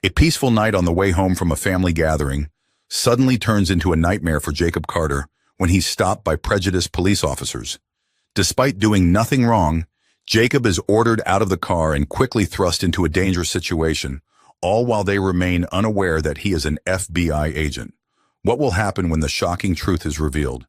A peaceful night on the way home from a family gathering suddenly turns into a nightmare for Jacob Carter when he's stopped by prejudiced police officers. Despite doing nothing wrong, Jacob is ordered out of the car and quickly thrust into a dangerous situation, all while they remain unaware that he is an FBI agent. What will happen when the shocking truth is revealed?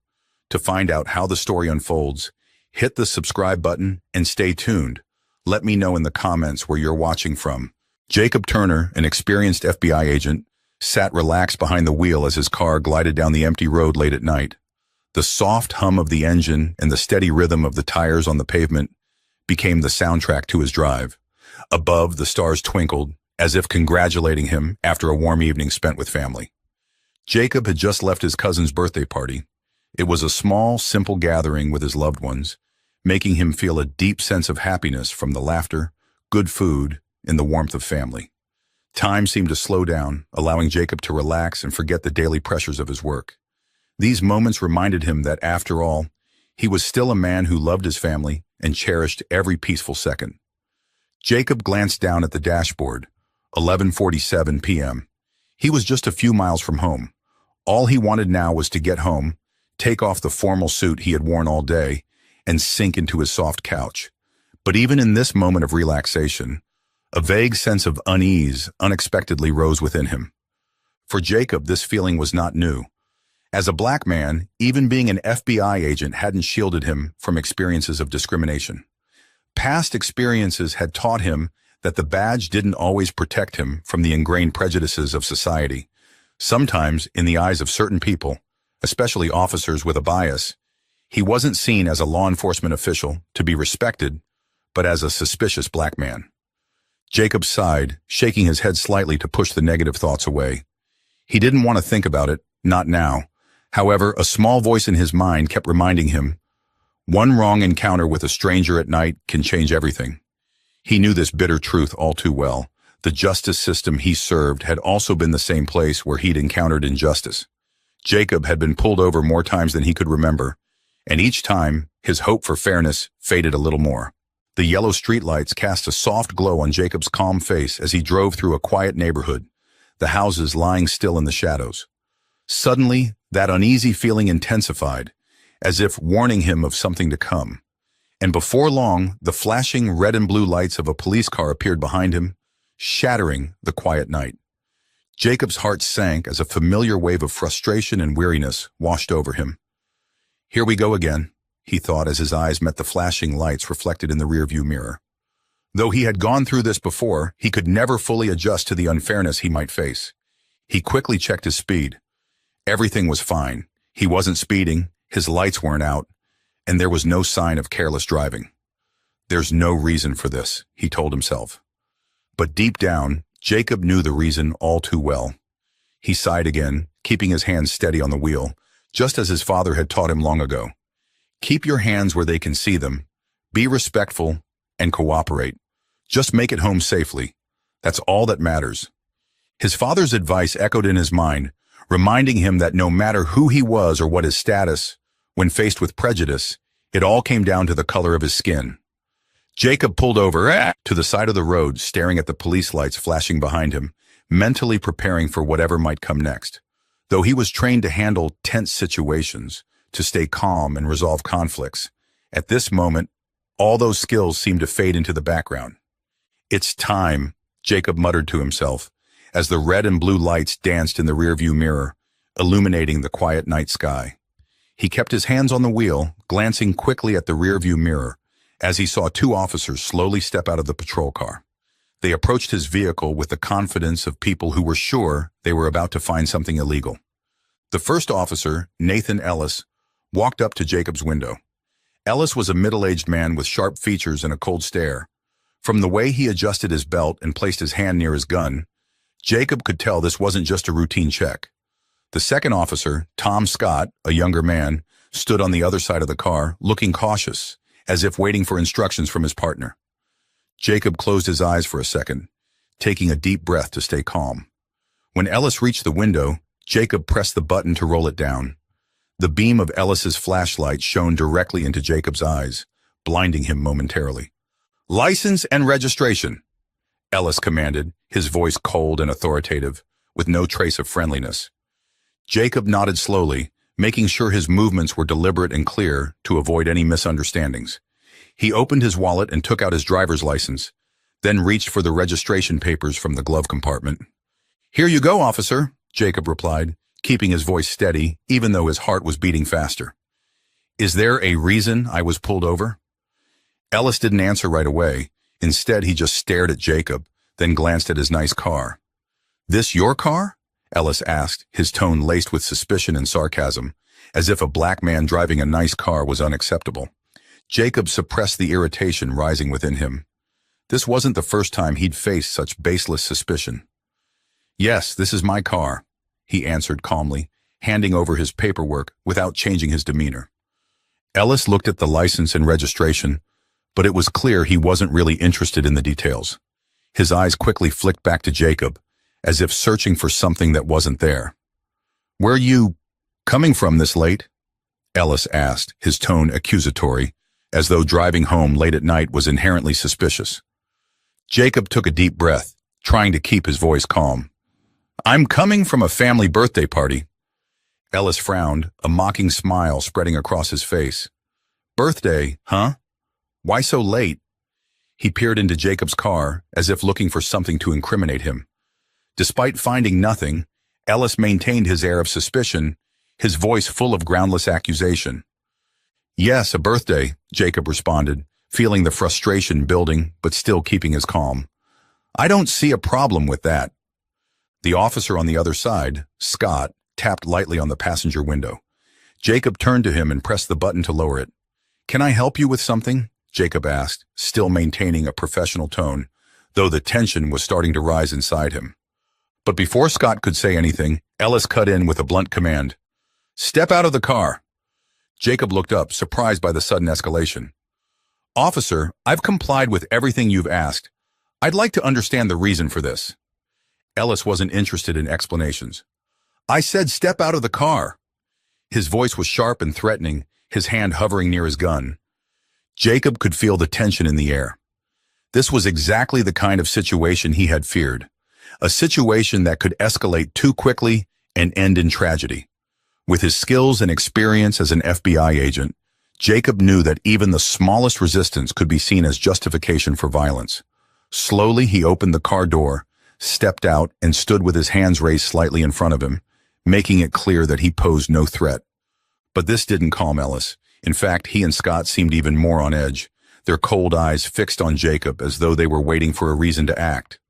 To find out how the story unfolds, hit the subscribe button and stay tuned. Let me know in the comments where you're watching from. Jacob Turner, an experienced FBI agent, sat relaxed behind the wheel as his car glided down the empty road late at night. The soft hum of the engine and the steady rhythm of the tires on the pavement became the soundtrack to his drive. Above, the stars twinkled, as if congratulating him after a warm evening spent with family. Jacob had just left his cousin's birthday party. It was a small, simple gathering with his loved ones, making him feel a deep sense of happiness from the laughter, good food, and the warmth of family. Time seemed to slow down, allowing Jacob to relax and forget the daily pressures of his work. These moments reminded him that, after all, he was still a man who loved his family and cherished every peaceful second. Jacob glanced down at the dashboard. 11:47 p.m. He was just a few miles from home. All he wanted now was to get home, take off the formal suit he had worn all day, and sink into his soft couch. But even in this moment of relaxation, a vague sense of unease unexpectedly rose within him. For Jacob, this feeling was not new. As a black man, even being an FBI agent hadn't shielded him from experiences of discrimination. Past experiences had taught him that the badge didn't always protect him from the ingrained prejudices of society. Sometimes, in the eyes of certain people, especially officers with a bias, he wasn't seen as a law enforcement official to be respected, but as a suspicious black man. Jacob sighed, shaking his head slightly to push the negative thoughts away. He didn't want to think about it, not now. However, a small voice in his mind kept reminding him, one wrong encounter with a stranger at night can change everything. He knew this bitter truth all too well. The justice system he served had also been the same place where he'd encountered injustice. Jacob had been pulled over more times than he could remember, and each time, his hope for fairness faded a little more. The yellow streetlights cast a soft glow on Jacob's calm face as he drove through a quiet neighborhood, the houses lying still in the shadows. Suddenly, that uneasy feeling intensified, as if warning him of something to come. And before long, the flashing red and blue lights of a police car appeared behind him, shattering the quiet night. Jacob's heart sank as a familiar wave of frustration and weariness washed over him. Here we go again, he thought as his eyes met the flashing lights reflected in the rearview mirror. Though he had gone through this before, he could never fully adjust to the unfairness he might face. He quickly checked his speed. Everything was fine. He wasn't speeding, his lights weren't out, and there was no sign of careless driving. There's no reason for this, he told himself. But deep down, Jacob knew the reason all too well. He sighed again, keeping his hands steady on the wheel, just as his father had taught him long ago. Keep your hands where they can see them, be respectful, and cooperate. Just make it home safely. That's all that matters. His father's advice echoed in his mind, reminding him that no matter who he was or what his status, when faced with prejudice, it all came down to the color of his skin. Jacob pulled over to the side of the road, staring at the police lights flashing behind him, mentally preparing for whatever might come next. Though he was trained to handle tense situations, to stay calm and resolve conflicts, at this moment, all those skills seemed to fade into the background. It's time, Jacob muttered to himself, as the red and blue lights danced in the rearview mirror, illuminating the quiet night sky. He kept his hands on the wheel, glancing quickly at the rearview mirror, as he saw two officers slowly step out of the patrol car. They approached his vehicle with the confidence of people who were sure they were about to find something illegal. The first officer, Nathan Ellis, walked up to Jacob's window. Ellis was a middle-aged man with sharp features and a cold stare. From the way he adjusted his belt and placed his hand near his gun, Jacob could tell this wasn't just a routine check. The second officer, Tom Scott, a younger man, stood on the other side of the car, looking cautious, as if waiting for instructions from his partner. Jacob closed his eyes for a second, taking a deep breath to stay calm. When Ellis reached the window, Jacob pressed the button to roll it down. The beam of Ellis's flashlight shone directly into Jacob's eyes, blinding him momentarily. "License and registration." Ellis commanded, his voice cold and authoritative, with no trace of friendliness. Jacob nodded slowly, making sure his movements were deliberate and clear to avoid any misunderstandings. He opened his wallet and took out his driver's license, then reached for the registration papers from the glove compartment. "Here you go, officer," Jacob replied, keeping his voice steady, even though his heart was beating faster. "Is there a reason I was pulled over?" Ellis didn't answer right away. Instead, he just stared at Jacob, then glanced at his nice car. "This your car?" Ellis asked, his tone laced with suspicion and sarcasm, as if a black man driving a nice car was unacceptable. Jacob suppressed the irritation rising within him. This wasn't the first time he'd faced such baseless suspicion. "Yes, this is my car," he answered calmly, handing over his paperwork without changing his demeanor. Ellis looked at the license and registration, but it was clear he wasn't really interested in the details. His eyes quickly flicked back to Jacob, as if searching for something that wasn't there. "Where you coming from this late?" Ellis asked, his tone accusatory, as though driving home late at night was inherently suspicious. Jacob took a deep breath, trying to keep his voice calm. "I'm coming from a family birthday party." Ellis frowned, a mocking smile spreading across his face. "Birthday, huh? Why so late?" He peered into Jacob's car, as if looking for something to incriminate him. Despite finding nothing, Ellis maintained his air of suspicion, his voice full of groundless accusation. "Yes, a birthday," Jacob responded, feeling the frustration building but still keeping his calm. "I don't see a problem with that." The officer on the other side, Scott, tapped lightly on the passenger window. Jacob turned to him and pressed the button to lower it. "Can I help you with something?" Jacob asked, still maintaining a professional tone, though the tension was starting to rise inside him. But before Scott could say anything, Ellis cut in with a blunt command. "Step out of the car." Jacob looked up, surprised by the sudden escalation. "Officer, I've complied with everything you've asked. I'd like to understand the reason for this." Ellis wasn't interested in explanations. "I said step out of the car." His voice was sharp and threatening, his hand hovering near his gun. Jacob could feel the tension in the air. This was exactly the kind of situation he had feared. A situation that could escalate too quickly and end in tragedy. With his skills and experience as an FBI agent, Jacob knew that even the smallest resistance could be seen as justification for violence. Slowly, he opened the car door, stepped out, and stood with his hands raised slightly in front of him, making it clear that he posed no threat. But this didn't calm Ellis. In fact, he and Scott seemed even more on edge, their cold eyes fixed on Jacob as though they were waiting for a reason to act.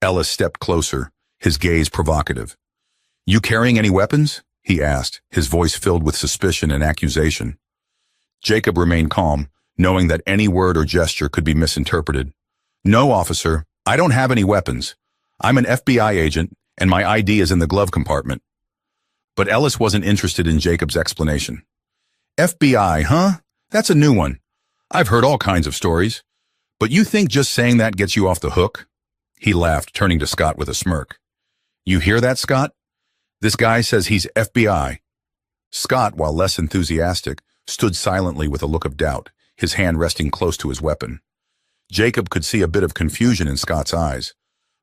Ellis stepped closer, his gaze provocative. "You carrying any weapons?" he asked, his voice filled with suspicion and accusation. Jacob remained calm, knowing that any word or gesture could be misinterpreted. "No, officer, I don't have any weapons. I'm an FBI agent, and my ID is in the glove compartment." But Ellis wasn't interested in Jacob's explanation. "FBI, huh? That's a new one. I've heard all kinds of stories. But you think just saying that gets you off the hook?" He laughed, turning to Scott with a smirk. "You hear that, Scott? This guy says he's FBI." Scott, while less enthusiastic, stood silently with a look of doubt, his hand resting close to his weapon. Jacob could see a bit of confusion in Scott's eyes,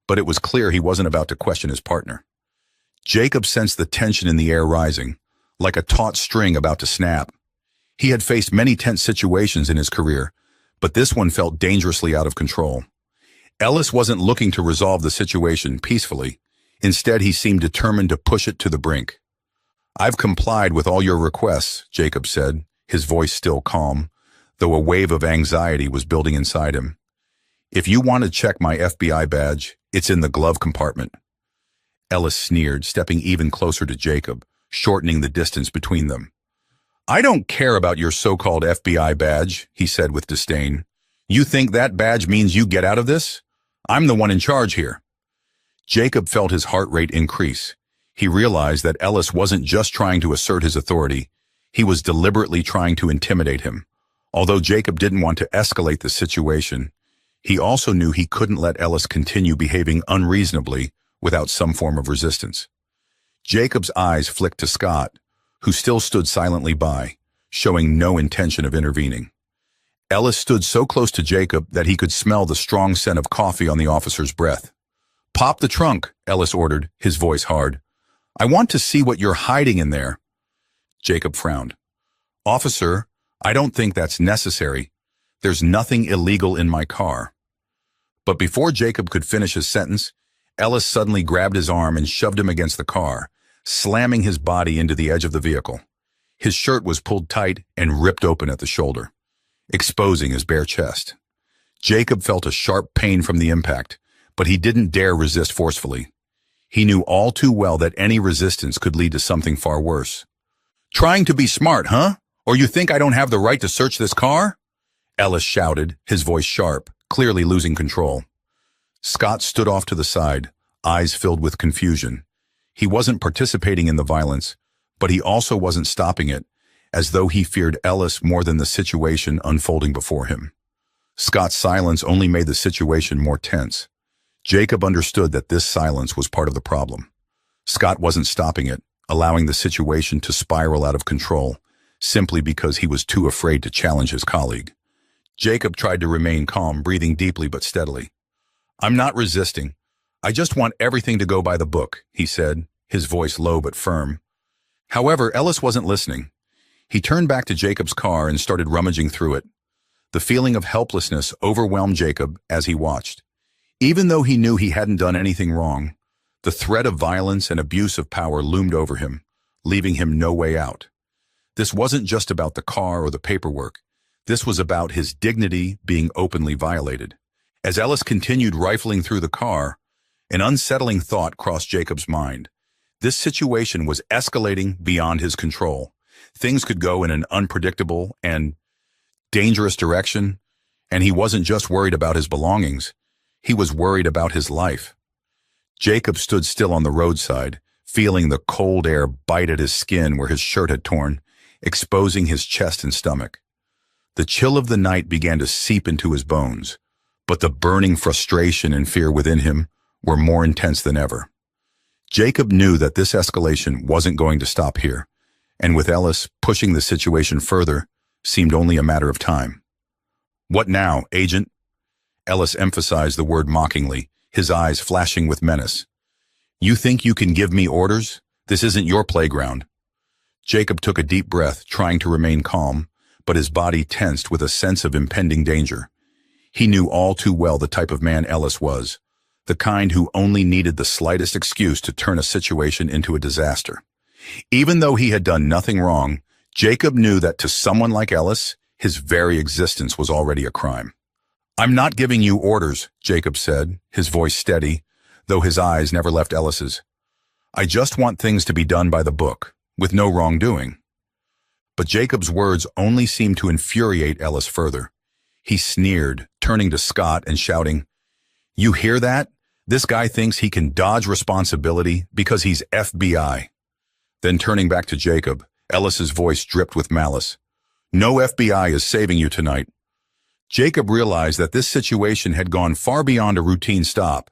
but it was clear he wasn't about to question his partner. Jacob sensed the tension in the air rising, like a taut string about to snap. He had faced many tense situations in his career, but this one felt dangerously out of control. Ellis wasn't looking to resolve the situation peacefully. Instead, he seemed determined to push it to the brink. "I've complied with all your requests," Jacob said, his voice still calm, though a wave of anxiety was building inside him. "If you want to check my FBI badge, it's in the glove compartment." Ellis sneered, stepping even closer to Jacob, shortening the distance between them. "I don't care about your so-called FBI badge," he said with disdain. "You think that badge means you get out of this? I'm the one in charge here." Jacob felt his heart rate increase. He realized that Ellis wasn't just trying to assert his authority, he was deliberately trying to intimidate him. Although Jacob didn't want to escalate the situation, he also knew he couldn't let Ellis continue behaving unreasonably without some form of resistance. Jacob's eyes flicked to Scott, who still stood silently by, showing no intention of intervening. Ellis stood so close to Jacob that he could smell the strong scent of coffee on the officer's breath. "Pop the trunk," Ellis ordered, his voice hard. "I want to see what you're hiding in there." Jacob frowned. "Officer, I don't think that's necessary. There's nothing illegal in my car." But before Jacob could finish his sentence, Ellis suddenly grabbed his arm and shoved him against the car, slamming his body into the edge of the vehicle. His shirt was pulled tight and ripped open at the shoulder, exposing his bare chest. Jacob felt a sharp pain from the impact, but he didn't dare resist forcefully. He knew all too well that any resistance could lead to something far worse. "Trying to be smart, huh? Or you think I don't have the right to search this car?" Ellis shouted, his voice sharp, clearly losing control. Scott stood off to the side, eyes filled with confusion. He wasn't participating in the violence, but he also wasn't stopping it, as though he feared Ellis more than the situation unfolding before him. Scott's silence only made the situation more tense. Jacob understood that this silence was part of the problem. Scott wasn't stopping it, allowing the situation to spiral out of control, simply because he was too afraid to challenge his colleague. Jacob tried to remain calm, breathing deeply but steadily. "I'm not resisting. I just want everything to go by the book," he said, his voice low but firm. However, Ellis wasn't listening. He turned back to Jacob's car and started rummaging through it. The feeling of helplessness overwhelmed Jacob as he watched. Even though he knew he hadn't done anything wrong, the threat of violence and abuse of power loomed over him, leaving him no way out. This wasn't just about the car or the paperwork. This was about his dignity being openly violated. As Ellis continued rifling through the car, an unsettling thought crossed Jacob's mind. This situation was escalating beyond his control. Things could go in an unpredictable and dangerous direction, and he wasn't just worried about his belongings. He was worried about his life. Jacob stood still on the roadside, feeling the cold air bite at his skin where his shirt had torn, exposing his chest and stomach. The chill of the night began to seep into his bones, but the burning frustration and fear within him were more intense than ever. Jacob knew that this escalation wasn't going to stop here, and with Ellis pushing the situation further, seemed only a matter of time. "What now, Agent?" Ellis emphasized the word mockingly, his eyes flashing with menace. "You think you can give me orders? This isn't your playground." Jacob took a deep breath, trying to remain calm, but his body tensed with a sense of impending danger. He knew all too well the type of man Ellis was, the kind who only needed the slightest excuse to turn a situation into a disaster. Even though he had done nothing wrong, Jacob knew that to someone like Ellis, his very existence was already a crime. "I'm not giving you orders," Jacob said, his voice steady, though his eyes never left Ellis's. "I just want things to be done by the book, with no wrongdoing." But Jacob's words only seemed to infuriate Ellis further. He sneered, turning to Scott and shouting, "You hear that? This guy thinks he can dodge responsibility because he's FBI." Then turning back to Jacob, Ellis's voice dripped with malice. "No FBI is saving you tonight." Jacob realized that this situation had gone far beyond a routine stop.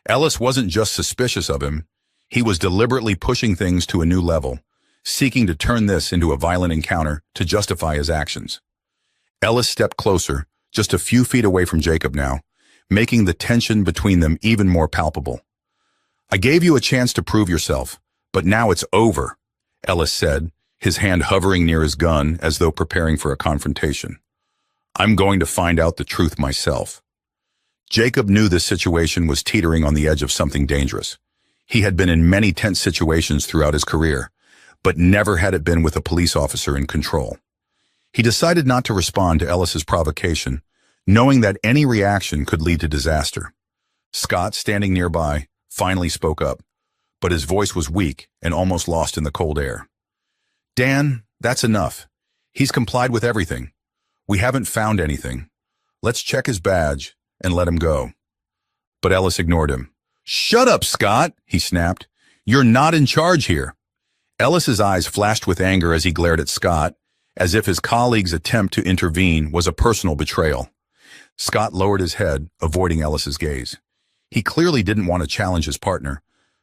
Ellis wasn't just suspicious of him, he was deliberately pushing things to a new level, seeking to turn this into a violent encounter to justify his actions. Ellis stepped closer, just a few feet away from Jacob now, making the tension between them even more palpable. "I gave you a chance to prove yourself, but now it's over," Ellis said, his hand hovering near his gun as though preparing for a confrontation. "I'm going to find out the truth myself." Jacob knew this situation was teetering on the edge of something dangerous. He had been in many tense situations throughout his career, but never had it been with a police officer in control. He decided not to respond to Ellis's provocation, knowing that any reaction could lead to disaster. Scott, standing nearby, finally spoke up, but his voice was weak and almost lost in the cold air. "Dan, that's enough. He's complied with everything. We haven't found anything. Let's check his badge and let him go." But Ellis ignored him. "Shut up, Scott," he snapped. "You're not in charge here." Ellis's eyes flashed with anger as he glared at Scott, as if his colleague's attempt to intervene was a personal betrayal. Scott lowered his head, avoiding Ellis's gaze. He clearly didn't want to challenge his partner,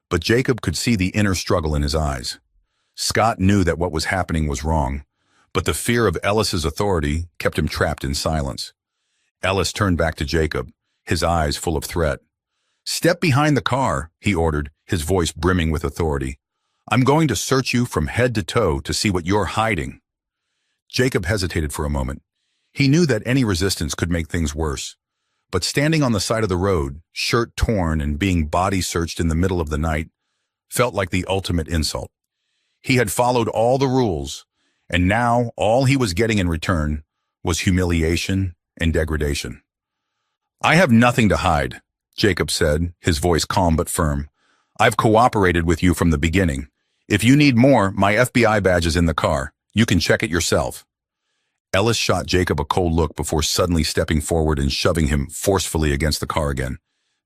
but Jacob could see the inner struggle in his eyes. Scott knew that what was happening was wrong, But the fear of Ellis's authority kept him trapped in silence. Ellis turned back to Jacob, his eyes full of threat. "Step behind the car," he ordered, his voice brimming with authority. "I'm going to search you from head to toe to see what you're hiding." Jacob hesitated for a moment. He knew that any resistance could make things worse. But standing on the side of the road, shirt torn and being body searched in the middle of the night, felt like the ultimate insult. He had followed all the rules, and now all he was getting in return was humiliation and degradation. "I have nothing to hide," Jacob said, his voice calm but firm. "I've cooperated with you from the beginning. If you need more, my FBI badge is in the car. You can check it yourself." Ellis shot Jacob a cold look before suddenly stepping forward and shoving him forcefully against the car again,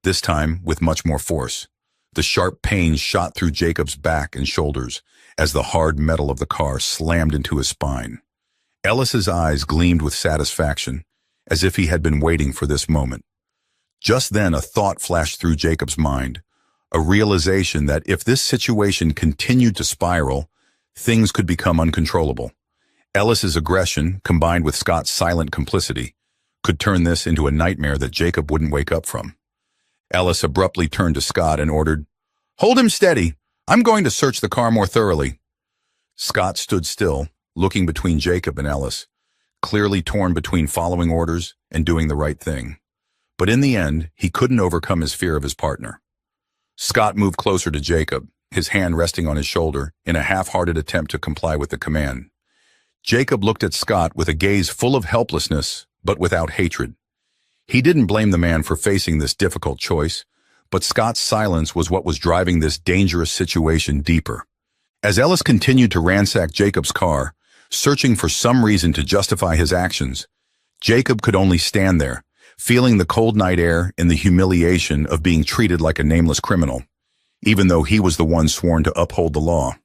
this time with much more force. The sharp pain shot through Jacob's back and shoulders as the hard metal of the car slammed into his spine. Ellis's eyes gleamed with satisfaction, as if he had been waiting for this moment. Just then a thought flashed through Jacob's mind, a realization that if this situation continued to spiral, things could become uncontrollable. Ellis's aggression, combined with Scott's silent complicity, could turn this into a nightmare that Jacob wouldn't wake up from. Ellis abruptly turned to Scott and ordered, "Hold him steady. I'm going to search the car more thoroughly." Scott stood still, looking between Jacob and Ellis, clearly torn between following orders and doing the right thing. But in the end, he couldn't overcome his fear of his partner. Scott moved closer to Jacob, his hand resting on his shoulder, in a half-hearted attempt to comply with the command. Jacob looked at Scott with a gaze full of helplessness, but without hatred. He didn't blame the man for facing this difficult choice, but Scott's silence was what was driving this dangerous situation deeper. As Ellis continued to ransack Jacob's car, searching for some reason to justify his actions, Jacob could only stand there, feeling the cold night air and the humiliation of being treated like a nameless criminal, even though he was the one sworn to uphold the law.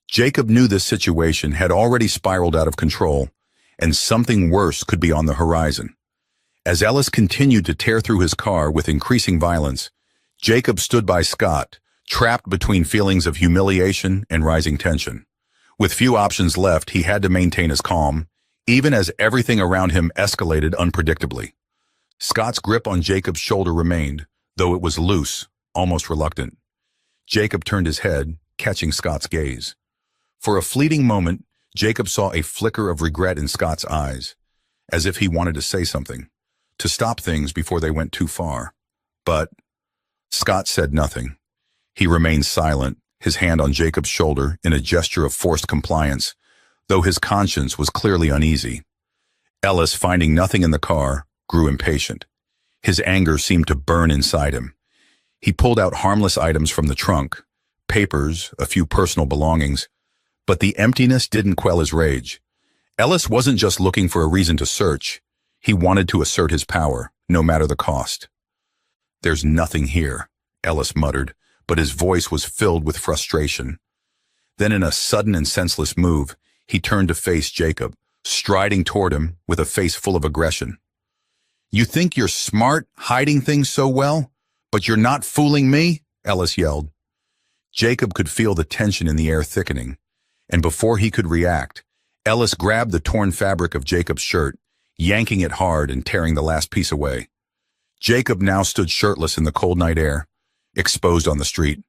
Jacob knew this situation had already spiraled out of control, and something worse could be on the horizon. As Ellis continued to tear through his car with increasing violence, Jacob stood by Scott, trapped between feelings of humiliation and rising tension. With few options left, he had to maintain his calm, even as everything around him escalated unpredictably. Scott's grip on Jacob's shoulder remained, though it was loose, almost reluctant. Jacob turned his head, catching Scott's gaze. For a fleeting moment, Jacob saw a flicker of regret in Scott's eyes, as if he wanted to say something, to stop things before they went too far. But Scott said nothing. He remained silent, his hand on Jacob's shoulder in a gesture of forced compliance, though his conscience was clearly uneasy. Ellis, finding nothing in the car, grew impatient. His anger seemed to burn inside him. He pulled out harmless items from the trunk, papers, a few personal belongings, but the emptiness didn't quell his rage. Ellis wasn't just looking for a reason to search. He wanted to assert his power, no matter the cost. "There's nothing here," Ellis muttered, but his voice was filled with frustration. Then in a sudden and senseless move, he turned to face Jacob, striding toward him with a face full of aggression. "You think you're smart, hiding things so well, but you're not fooling me?" Ellis yelled. Jacob could feel the tension in the air thickening, and before he could react, Ellis grabbed the torn fabric of Jacob's shirt, yanking it hard and tearing the last piece away. Jacob now stood shirtless in the cold night air, exposed on the street.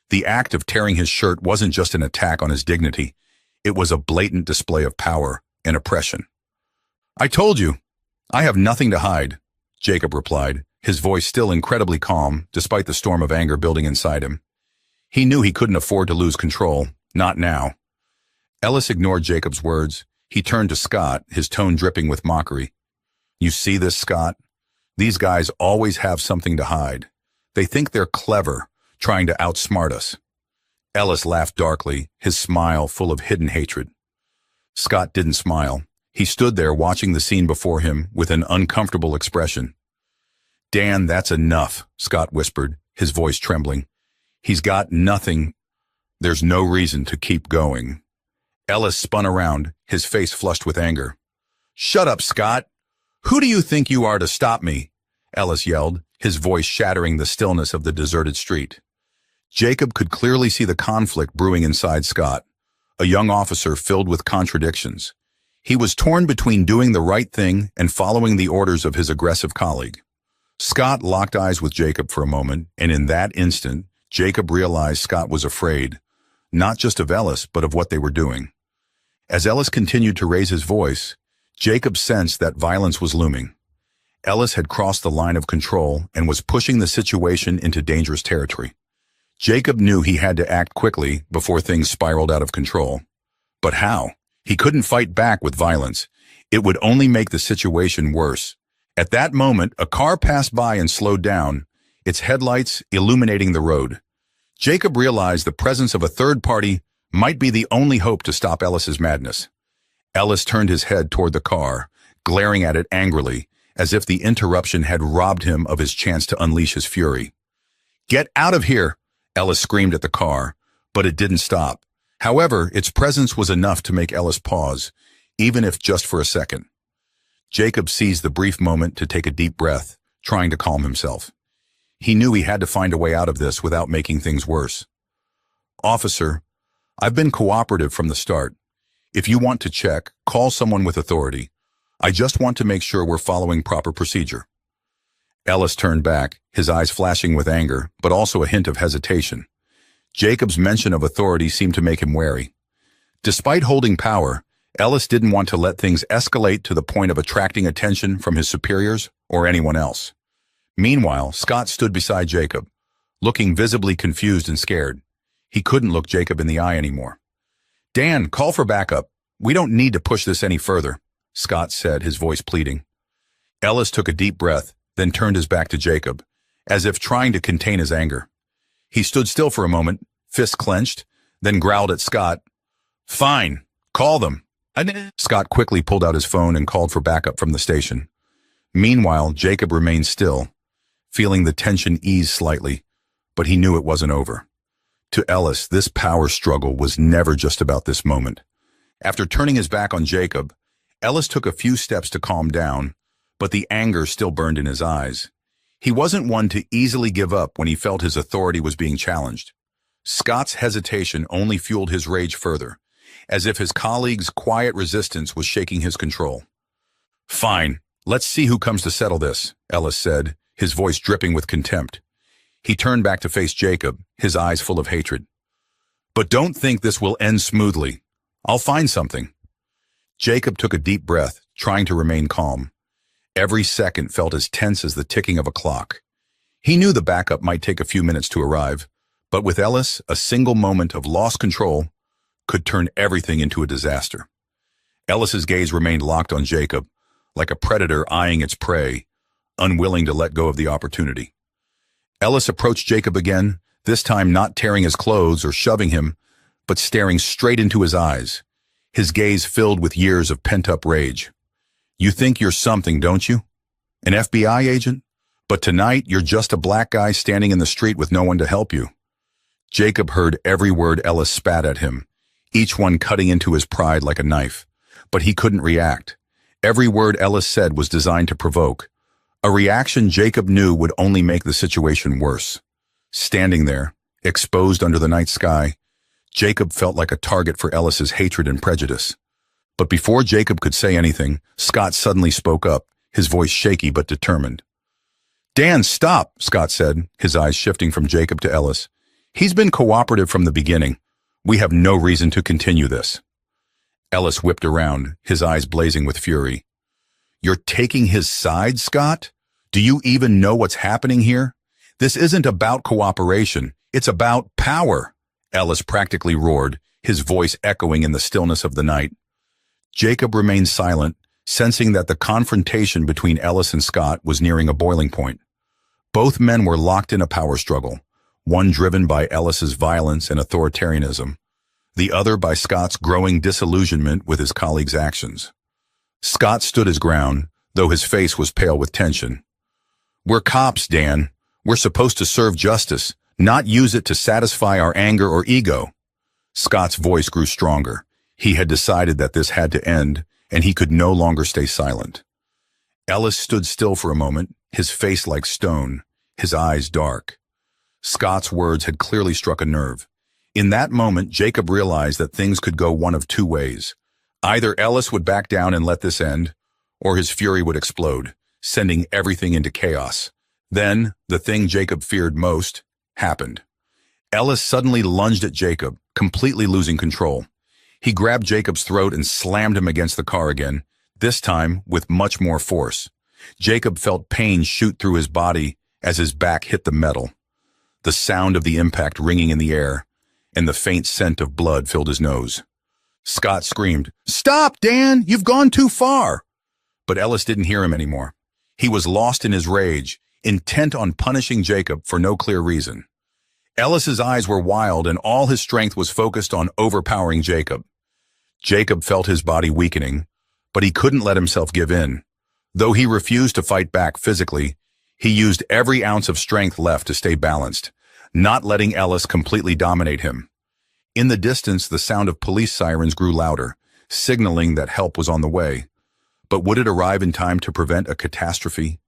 The act of tearing his shirt wasn't just an attack on his dignity. It was a blatant display of power and oppression. "I told you, I have nothing to hide," Jacob replied, his voice still incredibly calm despite the storm of anger building inside him. He knew he couldn't afford to lose control, not now. Ellis ignored Jacob's words. He turned to Scott, his tone dripping with mockery. "You see this, Scott? These guys always have something to hide. They think they're clever, trying to outsmart us." Ellis laughed darkly, his smile full of hidden hatred. Scott didn't smile. He stood there watching the scene before him with an uncomfortable expression. "Dan, that's enough," Scott whispered, his voice trembling. "He's got nothing. There's no reason to keep going." Ellis spun around, his face flushed with anger. "Shut up, Scott! Who do you think you are to stop me?" Ellis yelled, his voice shattering the stillness of the deserted street. Jacob could clearly see the conflict brewing inside Scott, a young officer filled with contradictions. He was torn between doing the right thing and following the orders of his aggressive colleague. Scott locked eyes with Jacob for a moment, and in that instant, Jacob realized Scott was afraid, not just of Ellis, but of what they were doing. As Ellis continued to raise his voice, Jacob sensed that violence was looming. Ellis had crossed the line of control and was pushing the situation into dangerous territory. Jacob knew he had to act quickly before things spiraled out of control. But how? He couldn't fight back with violence. It would only make the situation worse. At that moment, a car passed by and slowed down, its headlights illuminating the road. Jacob realized the presence of a third party might be the only hope to stop Ellis's madness. Ellis turned his head toward the car, glaring at it angrily, as if the interruption had robbed him of his chance to unleash his fury. "Get out of here!" Ellis screamed at the car, but it didn't stop. However, its presence was enough to make Ellis pause, even if just for a second. Jacob seized the brief moment to take a deep breath, trying to calm himself. He knew he had to find a way out of this without making things worse. "Officer, I've been cooperative from the start. If you want to check, call someone with authority. I just want to make sure we're following proper procedure." Ellis turned back, his eyes flashing with anger, but also a hint of hesitation. Jacob's mention of authority seemed to make him wary. Despite holding power, Ellis didn't want to let things escalate to the point of attracting attention from his superiors or anyone else. Meanwhile, Scott stood beside Jacob, looking visibly confused and scared. He couldn't look Jacob in the eye anymore. "Dan, call for backup. We don't need to push this any further," Scott said, his voice pleading. Ellis took a deep breath, then turned his back to Jacob, as if trying to contain his anger. He stood still for a moment, fists clenched, then growled at Scott. "Fine, call them." Scott quickly pulled out his phone and called for backup from the station. Meanwhile, Jacob remained still, feeling the tension ease slightly, but he knew it wasn't over. To Ellis, this power struggle was never just about this moment. After turning his back on Jacob, Ellis took a few steps to calm down, but the anger still burned in his eyes. He wasn't one to easily give up when he felt his authority was being challenged. Scott's hesitation only fueled his rage further, as if his colleague's quiet resistance was shaking his control. "Fine, let's see who comes to settle this," Ellis said, his voice dripping with contempt. He turned back to face Jacob, his eyes full of hatred. "But don't think this will end smoothly. I'll find something." Jacob took a deep breath, trying to remain calm. Every second felt as tense as the ticking of a clock. He knew the backup might take a few minutes to arrive, but with Ellis, a single moment of lost control could turn everything into a disaster. Ellis's gaze remained locked on Jacob, like a predator eyeing its prey, unwilling to let go of the opportunity. Ellis approached Jacob again, this time not tearing his clothes or shoving him, but staring straight into his eyes, his gaze filled with years of pent-up rage. "You think you're something, don't you? An FBI agent? But tonight, you're just a black guy standing in the street with no one to help you." Jacob heard every word Ellis spat at him, each one cutting into his pride like a knife, but he couldn't react. Every word Ellis said was designed to provoke, a reaction Jacob knew would only make the situation worse. Standing there, exposed under the night sky, Jacob felt like a target for Ellis's hatred and prejudice. But before Jacob could say anything, Scott suddenly spoke up, his voice shaky but determined. "Dan, stop," Scott said, his eyes shifting from Jacob to Ellis. "He's been cooperative from the beginning. We have no reason to continue this." Ellis whipped around, his eyes blazing with fury. "You're taking his side, Scott? Do you even know what's happening here? This isn't about cooperation. It's about power," Ellis practically roared, his voice echoing in the stillness of the night. Jacob remained silent, sensing that the confrontation between Ellis and Scott was nearing a boiling point. Both men were locked in a power struggle, one driven by Ellis's violence and authoritarianism, the other by Scott's growing disillusionment with his colleague's actions. Scott stood his ground, though his face was pale with tension. "We're cops, Dan. We're supposed to serve justice, not use it to satisfy our anger or ego." Scott's voice grew stronger. He had decided that this had to end, and he could no longer stay silent. Ellis stood still for a moment, his face like stone, his eyes dark. Scott's words had clearly struck a nerve. In that moment, Jacob realized that things could go one of two ways. Either Ellis would back down and let this end, or his fury would explode, sending everything into chaos. Then, the thing Jacob feared most happened. Ellis suddenly lunged at Jacob, completely losing control. He grabbed Jacob's throat and slammed him against the car again, this time with much more force. Jacob felt pain shoot through his body as his back hit the metal. The sound of the impact ringing in the air, and the faint scent of blood filled his nose. Scott screamed, "Stop, Dan! You've gone too far!" But Ellis didn't hear him anymore. He was lost in his rage, intent on punishing Jacob for no clear reason. Ellis's eyes were wild, and all his strength was focused on overpowering Jacob. Jacob felt his body weakening, but he couldn't let himself give in. Though he refused to fight back physically, he used every ounce of strength left to stay balanced, not letting Ellis completely dominate him. In the distance, the sound of police sirens grew louder, signaling that help was on the way. But would it arrive in time to prevent a catastrophe?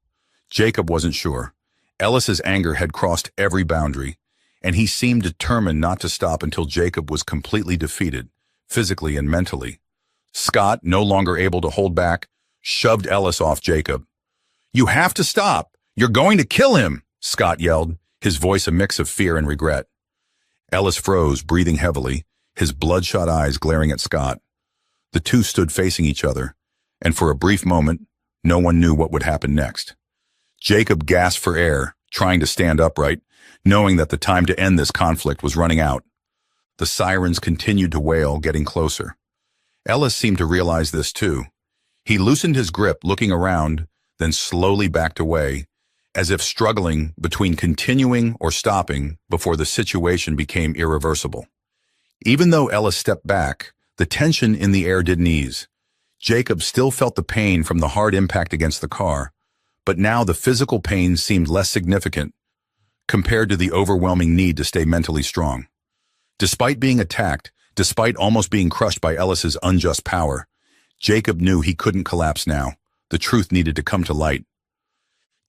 Jacob wasn't sure. Ellis's anger had crossed every boundary, and he seemed determined not to stop until Jacob was completely defeated, physically and mentally. Scott, no longer able to hold back, shoved Ellis off Jacob. "You have to stop! You're going to kill him!" Scott yelled, his voice a mix of fear and regret. Ellis froze, breathing heavily, his bloodshot eyes glaring at Scott. The two stood facing each other, and for a brief moment, no one knew what would happen next. Jacob gasped for air, trying to stand upright, knowing that the time to end this conflict was running out. The sirens continued to wail, getting closer. Ellis seemed to realize this too. He loosened his grip, looking around, then slowly backed away, as if struggling between continuing or stopping before the situation became irreversible. Even though Ellis stepped back, the tension in the air didn't ease. Jacob still felt the pain from the hard impact against the car, but now the physical pain seemed less significant compared to the overwhelming need to stay mentally strong. Despite being attacked, despite almost being crushed by Ellis's unjust power, Jacob knew he couldn't collapse now. The truth needed to come to light.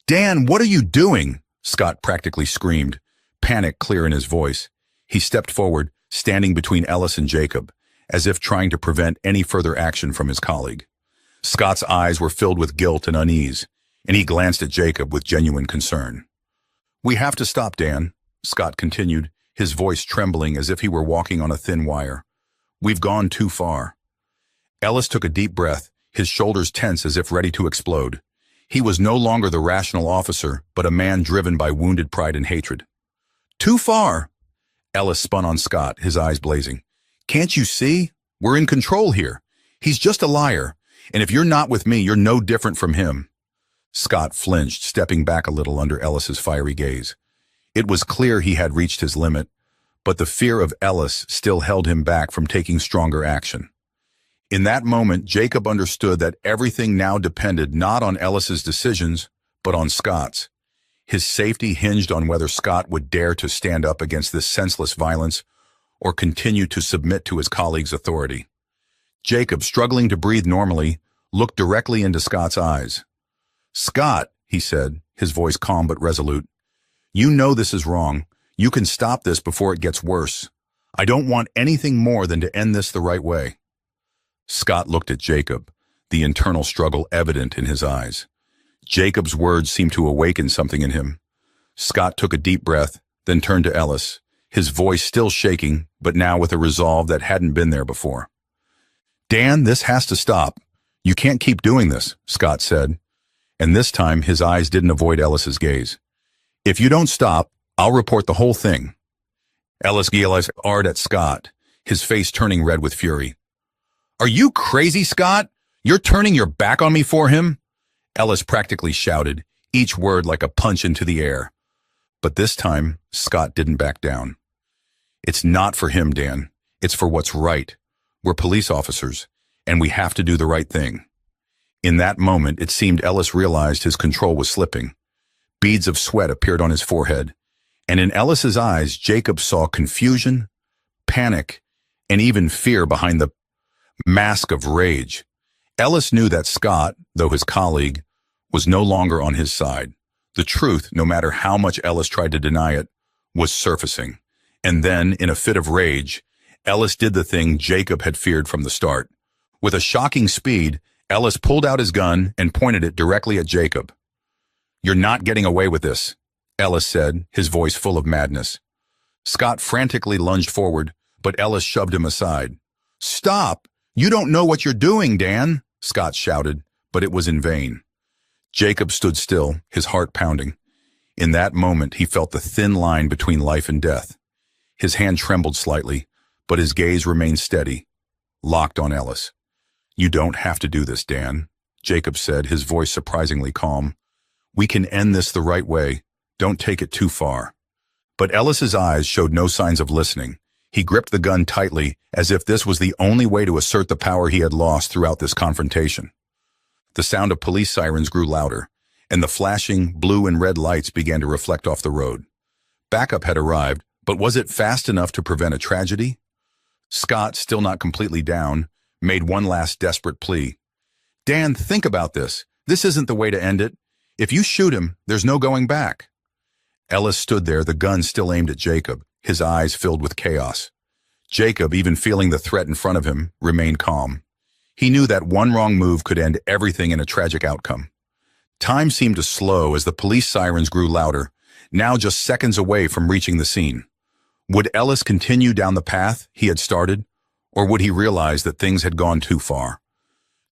"Dan, what are you doing?" Scott practically screamed, panic clear in his voice. He stepped forward, standing between Ellis and Jacob, as if trying to prevent any further action from his colleague. Scott's eyes were filled with guilt and unease, and he glanced at Jacob with genuine concern. "We have to stop, Dan," Scott continued, his voice trembling as if he were walking on a thin wire. "We've gone too far." Ellis took a deep breath, his shoulders tense as if ready to explode. He was no longer the rational officer, but a man driven by wounded pride and hatred. "Too far?" Ellis spun on Scott, his eyes blazing. "Can't you see? We're in control here. He's just a liar, and if you're not with me, you're no different from him." Scott flinched, stepping back a little under Ellis's fiery gaze. It was clear he had reached his limit, but the fear of Ellis still held him back from taking stronger action. In that moment, Jacob understood that everything now depended not on Ellis's decisions, but on Scott's. His safety hinged on whether Scott would dare to stand up against this senseless violence or continue to submit to his colleague's authority. Jacob, struggling to breathe normally, looked directly into Scott's eyes. "Scott," he said, his voice calm but resolute, "you know this is wrong. You can stop this before it gets worse. I don't want anything more than to end this the right way." Scott looked at Jacob, the internal struggle evident in his eyes. Jacob's words seemed to awaken something in him. Scott took a deep breath, then turned to Ellis, his voice still shaking, but now with a resolve that hadn't been there before. "Dan, this has to stop. You can't keep doing this," Scott said, and this time his eyes didn't avoid Ellis's gaze. "If you don't stop, I'll report the whole thing." Ellis glared at Scott, his face turning red with fury. "Are you crazy, Scott? You're turning your back on me for him?" Ellis practically shouted, each word like a punch into the air. But this time, Scott didn't back down. "It's not for him, Dan. It's for what's right. We're police officers, and we have to do the right thing." In that moment, it seemed Ellis realized his control was slipping. Beads of sweat appeared on his forehead, and in Ellis's eyes, Jacob saw confusion, panic, and even fear behind the mask of rage. Ellis knew that Scott, though his colleague, was no longer on his side. The truth, no matter how much Ellis tried to deny it, was surfacing. And then, in a fit of rage, Ellis did the thing Jacob had feared from the start. With a shocking speed, Ellis pulled out his gun and pointed it directly at Jacob. "You're not getting away with this," Ellis said, his voice full of madness. Scott frantically lunged forward, but Ellis shoved him aside. "Stop! You don't know what you're doing, Dan!" Scott shouted, but it was in vain. Jacob stood still, his heart pounding. In that moment, he felt the thin line between life and death. His hand trembled slightly, but his gaze remained steady, locked on Ellis. "You don't have to do this, Dan," Jacob said, his voice surprisingly calm. "We can end this the right way. Don't take it too far." But Ellis's eyes showed no signs of listening. He gripped the gun tightly, as if this was the only way to assert the power he had lost throughout this confrontation. The sound of police sirens grew louder, and the flashing blue and red lights began to reflect off the road. Backup had arrived, but was it fast enough to prevent a tragedy? Scott, still not completely down, made one last desperate plea. "Dan, think about this. This isn't the way to end it. If you shoot him, there's no going back." Ellis stood there, the gun still aimed at Jacob, his eyes filled with chaos. Jacob, even feeling the threat in front of him, remained calm. He knew that one wrong move could end everything in a tragic outcome. Time seemed to slow as the police sirens grew louder, now just seconds away from reaching the scene. Would Ellis continue down the path he had started, or would he realize that things had gone too far?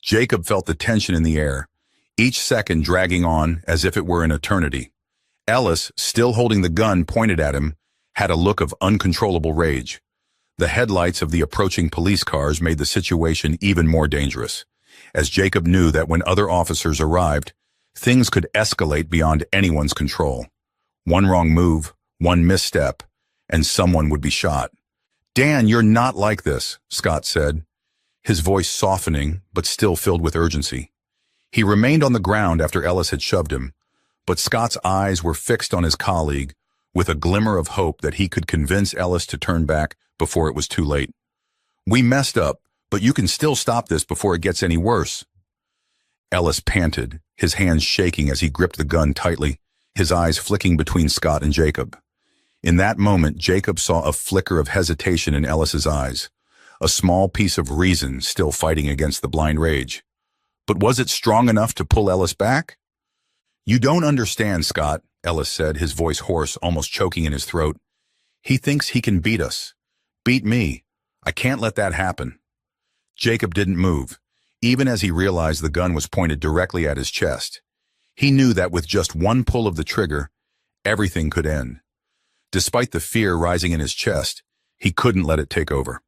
Jacob felt the tension in the air, each second dragging on as if it were an eternity. Ellis, still holding the gun pointed at him, had a look of uncontrollable rage. The headlights of the approaching police cars made the situation even more dangerous, as Jacob knew that when other officers arrived, things could escalate beyond anyone's control. One wrong move, one misstep, and someone would be shot. "Dan, you're not like this," Scott said, his voice softening but still filled with urgency. He remained on the ground after Ellis had shoved him, but Scott's eyes were fixed on his colleague with a glimmer of hope that he could convince Ellis to turn back before it was too late. "We messed up, but you can still stop this before it gets any worse." Ellis panted, his hands shaking as he gripped the gun tightly, his eyes flicking between Scott and Jacob. In that moment, Jacob saw a flicker of hesitation in Ellis's eyes, a small piece of reason still fighting against the blind rage. But was it strong enough to pull Ellis back? "You don't understand, Scott," Ellis said, his voice hoarse, almost choking in his throat. "He thinks he can beat us. Beat me. I can't let that happen." Jacob didn't move, even as he realized the gun was pointed directly at his chest. He knew that with just one pull of the trigger, everything could end. Despite the fear rising in his chest, he couldn't let it take over.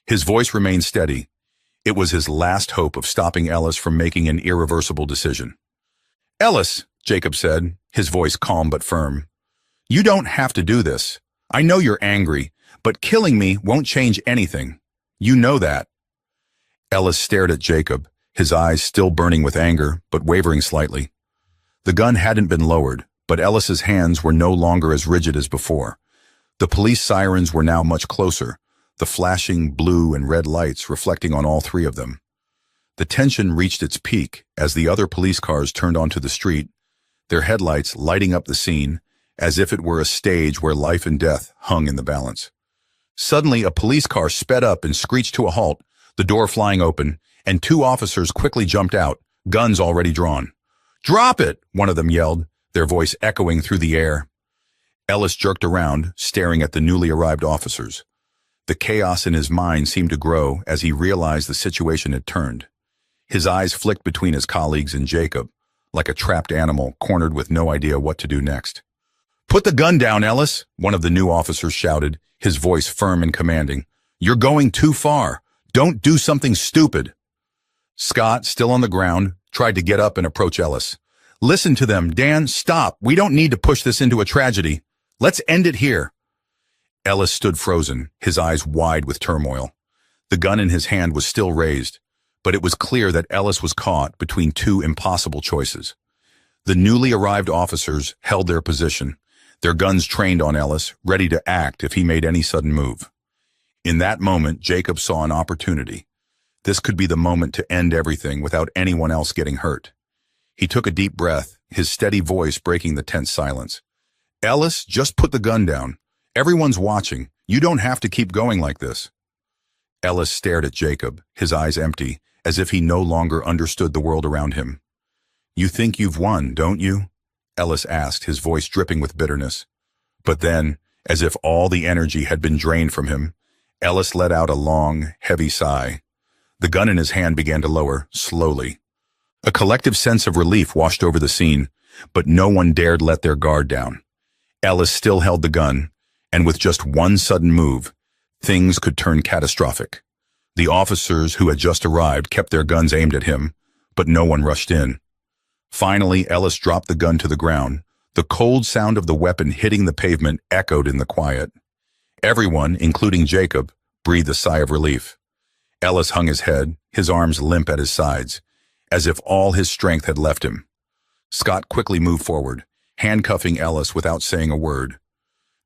His voice remained steady. It was his last hope of stopping Ellis from making an irreversible decision. "Ellis," Jacob said, his voice calm but firm, "you don't have to do this. I know you're angry, but killing me won't change anything. You know that." Ellis stared at Jacob, his eyes still burning with anger, but wavering slightly. The gun hadn't been lowered, but Ellis's hands were no longer as rigid as before. The police sirens were now much closer, the flashing blue and red lights reflecting on all three of them. The tension reached its peak as the other police cars turned onto the street, their headlights lighting up the scene as if it were a stage where life and death hung in the balance. Suddenly, a police car sped up and screeched to a halt, the door flying open, and two officers quickly jumped out, guns already drawn. "Drop it!" one of them yelled, their voice echoing through the air. Ellis jerked around, staring at the newly arrived officers. The chaos in his mind seemed to grow as he realized the situation had turned. His eyes flicked between his colleagues and Jacob, like a trapped animal cornered with no idea what to do next. "Put the gun down, Ellis," one of the new officers shouted, his voice firm and commanding. "You're going too far. Don't do something stupid." Scott, still on the ground, tried to get up and approach Ellis. "Listen to them, Dan, stop. We don't need to push this into a tragedy. Let's end it here." Ellis stood frozen, his eyes wide with turmoil. The gun in his hand was still raised, but it was clear that Ellis was caught between two impossible choices. The newly arrived officers held their position, their guns trained on Ellis, ready to act if he made any sudden move. In that moment, Jacob saw an opportunity. This could be the moment to end everything without anyone else getting hurt. He took a deep breath, his steady voice breaking the tense silence. "Ellis, just put the gun down. Everyone's watching. You don't have to keep going like this." Ellis stared at Jacob, his eyes empty, as if he no longer understood the world around him. "You think you've won, don't you?" Ellis asked, his voice dripping with bitterness. But then, as if all the energy had been drained from him, Ellis let out a long, heavy sigh. The gun in his hand began to lower, slowly. A collective sense of relief washed over the scene, but no one dared let their guard down. Ellis still held the gun, and with just one sudden move, things could turn catastrophic. The officers who had just arrived kept their guns aimed at him, but no one rushed in. Finally, Ellis dropped the gun to the ground. The cold sound of the weapon hitting the pavement echoed in the quiet. Everyone, including Jacob, breathed a sigh of relief. Ellis hung his head, his arms limp at his sides, as if all his strength had left him. Scott quickly moved forward, handcuffing Ellis without saying a word.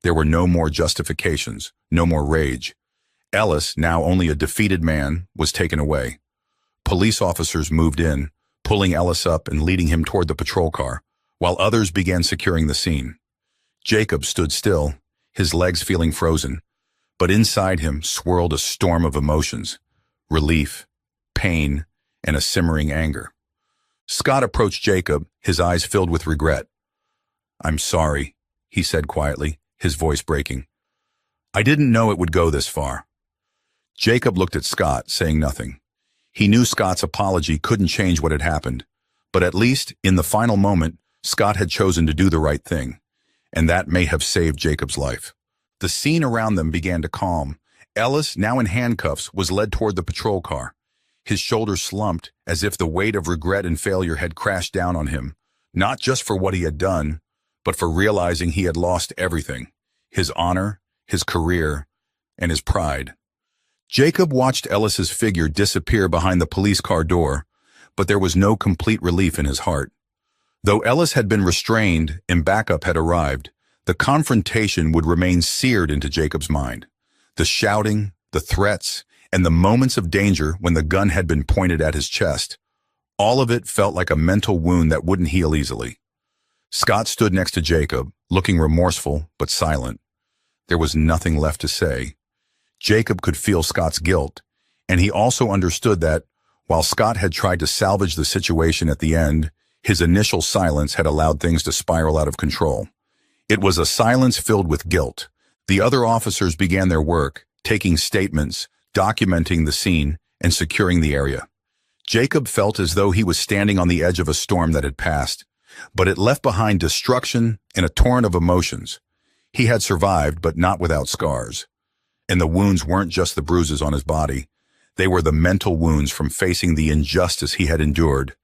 There were no more justifications, no more rage. Ellis, now only a defeated man, was taken away. Police officers moved in, pulling Ellis up and leading him toward the patrol car, while others began securing the scene. Jacob stood still, his legs feeling frozen, but inside him swirled a storm of emotions: relief, pain, and a simmering anger. Scott approached Jacob, his eyes filled with regret. "I'm sorry," he said quietly, his voice breaking. "I didn't know it would go this far." Jacob looked at Scott, saying nothing. He knew Scott's apology couldn't change what had happened, but at least, in the final moment, Scott had chosen to do the right thing, and that may have saved Jacob's life. The scene around them began to calm. Ellis, now in handcuffs, was led toward the patrol car. His shoulders slumped, as if the weight of regret and failure had crashed down on him, not just for what he had done, but for realizing he had lost everything: his honor, his career, and his pride. Jacob watched Ellis's figure disappear behind the police car door, but there was no complete relief in his heart. Though Ellis had been restrained and backup had arrived, the confrontation would remain seared into Jacob's mind. The shouting, the threats, and the moments of danger when the gun had been pointed at his chest, all of it felt like a mental wound that wouldn't heal easily. Scott stood next to Jacob, looking remorseful but silent. There was nothing left to say. Jacob could feel Scott's guilt, and he also understood that, while Scott had tried to salvage the situation at the end, his initial silence had allowed things to spiral out of control. It was a silence filled with guilt. The other officers began their work, taking statements, documenting the scene, and securing the area. Jacob felt as though he was standing on the edge of a storm that had passed, but it left behind destruction and a torrent of emotions. He had survived, but not without scars. And the wounds weren't just the bruises on his body. They were the mental wounds from facing the injustice he had endured,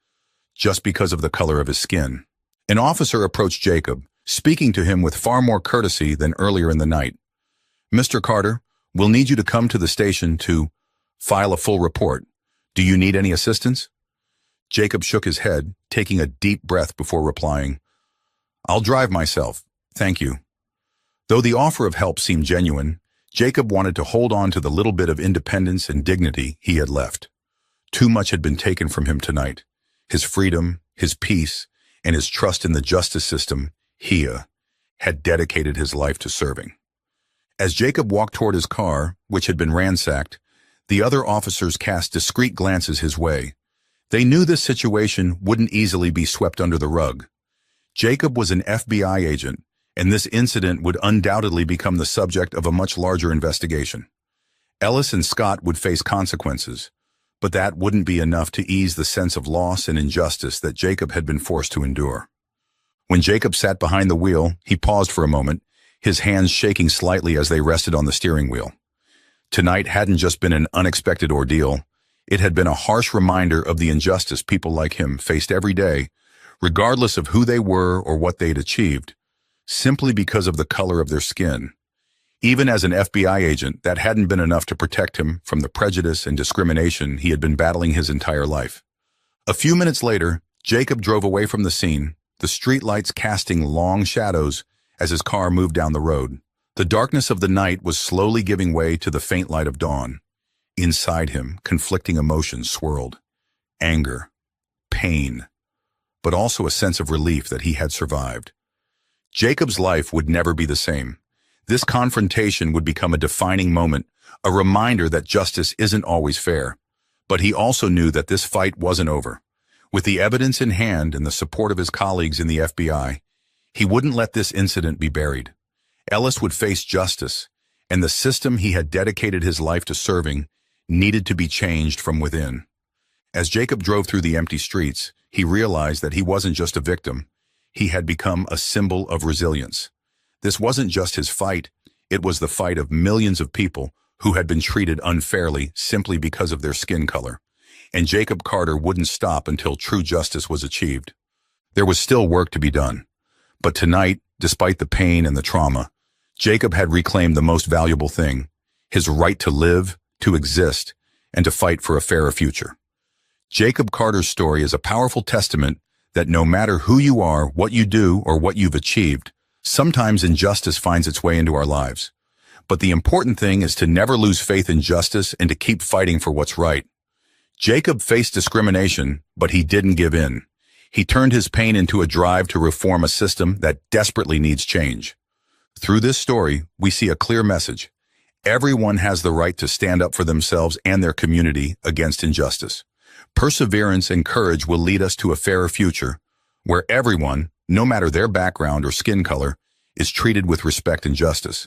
just because of the color of his skin. An officer approached Jacob, speaking to him with far more courtesy than earlier in the night. "Mr. Carter, we'll need you to come to the station to file a full report. Do you need any assistance?" Jacob shook his head, taking a deep breath before replying, "I'll drive myself, thank you." Though the offer of help seemed genuine, Jacob wanted to hold on to the little bit of independence and dignity he had left. Too much had been taken from him tonight: his freedom, his peace, and his trust in the justice system he had dedicated his life to serving. As Jacob walked toward his car, which had been ransacked, the other officers cast discreet glances his way. They knew this situation wouldn't easily be swept under the rug. Jacob was an FBI agent, and this incident would undoubtedly become the subject of a much larger investigation. Ellis and Scott would face consequences, but that wouldn't be enough to ease the sense of loss and injustice that Jacob had been forced to endure. When Jacob sat behind the wheel, he paused for a moment, his hands shaking slightly as they rested on the steering wheel. Tonight hadn't just been an unexpected ordeal. It had been a harsh reminder of the injustice people like him faced every day, regardless of who they were or what they'd achieved, simply because of the color of their skin. Even as an FBI agent, that hadn't been enough to protect him from the prejudice and discrimination he had been battling his entire life. A few minutes later, Jacob drove away from the scene, the streetlights casting long shadows as his car moved down the road. The darkness of the night was slowly giving way to the faint light of dawn. Inside him, conflicting emotions swirled: anger, pain, but also a sense of relief that he had survived. Jacob's life would never be the same. This confrontation would become a defining moment, a reminder that justice isn't always fair, But he also knew that this fight wasn't over. With the evidence in hand and the support of his colleagues in the FBI, he wouldn't let this incident be buried. Ellis would face justice, and the system he had dedicated his life to serving needed to be changed from within. As Jacob drove through the empty streets, he realized that he wasn't just a victim. He had become a symbol of resilience. This wasn't just his fight, it was the fight of millions of people who had been treated unfairly simply because of their skin color. And Jacob Carter wouldn't stop until true justice was achieved. There was still work to be done. But tonight, despite the pain and the trauma, Jacob had reclaimed the most valuable thing, his right to live, to exist, and to fight for a fairer future. Jacob Carter's story is a powerful testament that no matter who you are, what you do, or what you've achieved, sometimes injustice finds its way into our lives. But the important thing is to never lose faith in justice and to keep fighting for what's right. Jacob faced discrimination, but he didn't give in. He turned his pain into a drive to reform a system that desperately needs change. Through this story, we see a clear message. Everyone has the right to stand up for themselves and their community against injustice. Perseverance and courage will lead us to a fairer future, where everyone, no matter their background or skin color, is treated with respect and justice.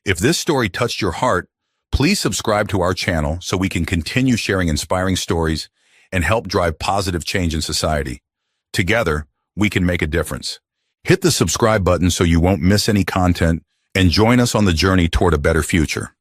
If this story touched your heart, please subscribe to our channel so we can continue sharing inspiring stories and help drive positive change in society. Together, we can make a difference. Hit the subscribe button so you won't miss any content and join us on the journey toward a better future.